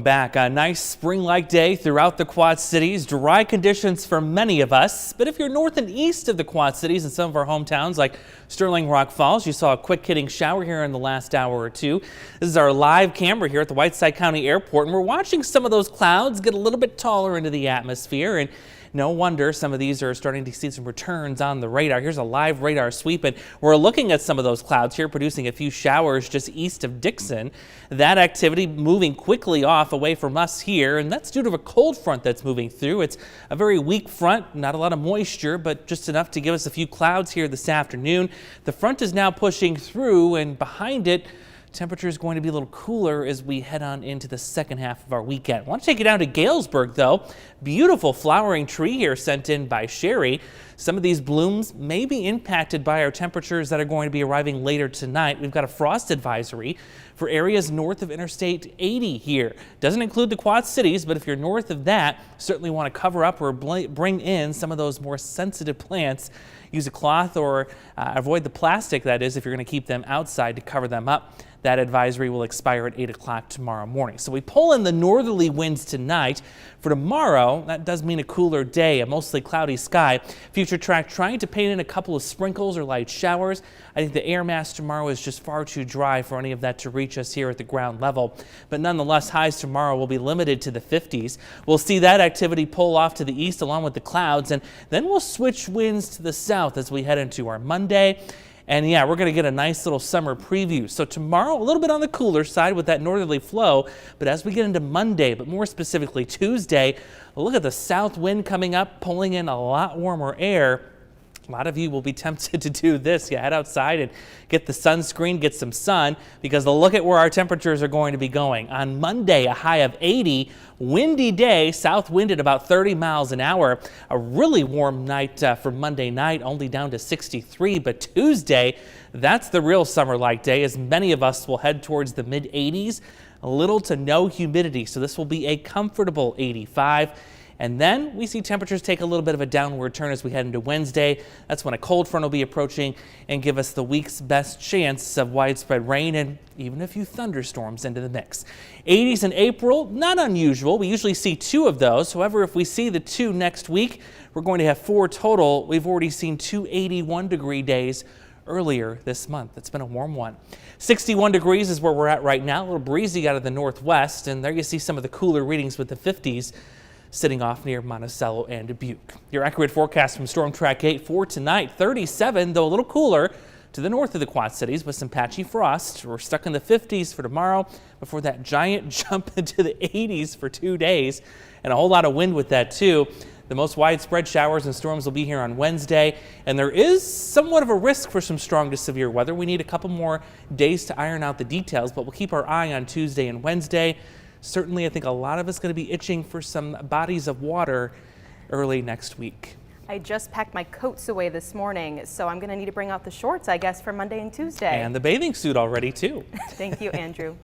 Back a nice spring-like day throughout the Quad Cities. Dry conditions for many of us, but if you're north and east of the Quad Cities in some of our hometowns like Sterling Rock Falls, you saw a quick hitting shower here in the last hour or two. This is our live camera here at the Whiteside County Airport, and we're watching some of those clouds get a little bit taller into the atmosphere, and no wonder some of these are starting to see some returns on the radar. Here's a live radar sweep, and we're looking at some of those clouds here producing a few showers just east of Dixon. That activity moving quickly off away from us here, and that's due to a cold front that's moving through. It's a very weak front, not a lot of moisture, but just enough to give us a few clouds here this afternoon. The front is now pushing through, and behind it, temperature is going to be a little cooler as we head on into the second half of our weekend. I want to take you down to Galesburg, though. Beautiful flowering tree here sent in by Sherry. Some of these blooms may be impacted by our temperatures that are going to be arriving later tonight. We've got a frost advisory for areas north of Interstate 80 here. Doesn't include the Quad Cities, but if you're north of that, certainly want to cover up or bring in some of those more sensitive plants. Use a cloth or avoid the plastic, that is, if you're going to keep them outside to cover them up. That advisory will expire at 8 o'clock tomorrow morning. So we pull in the northerly winds tonight. For tomorrow, that does mean a cooler day, a mostly cloudy sky. Future track trying to paint in a couple of sprinkles or light showers. I think the air mass tomorrow is just far too dry for any of that to reach us here at the ground level. But nonetheless, highs tomorrow will be limited to the 50s. We'll see that activity pull off to the east along with the clouds, and then we'll switch winds to the south as we head into our Monday. And yeah, we're going to get a nice little summer preview. So tomorrow, a little bit on the cooler side with that northerly flow. But as we get into Monday, but more specifically Tuesday, look at the south wind coming up, pulling in a lot warmer air. A lot of you will be tempted to do this. You head outside and get the sunscreen, get some sun, because look at where our temperatures are going to be going. On Monday, a high of 80, windy day, south wind at about 30 miles an hour. A really warm night for Monday night, only down to 63. But Tuesday, that's the real summer-like day, as many of us will head towards the mid-80s. Little to no humidity, so this will be a comfortable 85. And then we see temperatures take a little bit of a downward turn as we head into Wednesday. That's when a cold front will be approaching and give us the week's best chance of widespread rain and even a few thunderstorms into the mix. 80s in April, not unusual. We usually see 2 of those. However, if we see the 2 next week, we're going to have 4 total. We've already seen 2 81-degree days earlier this month. It's been a warm one. 61 degrees is where we're at right now. A little breezy out of the northwest, and there you see some of the cooler readings with the 50s. Sitting off near Monticello and Dubuque. Your accurate forecast from Storm Track 8 for tonight, 37, though a little cooler to the north of the Quad Cities with some patchy frost. We're stuck in the 50s for tomorrow before that giant jump into the 80s for 2 days, and a whole lot of wind with that too. The most widespread showers and storms will be here on Wednesday, and there is somewhat of a risk for some strong to severe weather. We need a couple more days to iron out the details, but we'll keep our eye on Tuesday and Wednesday. Certainly, I think a lot of us going to be itching for some bodies of water early next week. I just packed my coats away this morning, so I'm going to need to bring out the shorts, I guess, for Monday and Tuesday. And the bathing suit already, too. Thank you, Andrew.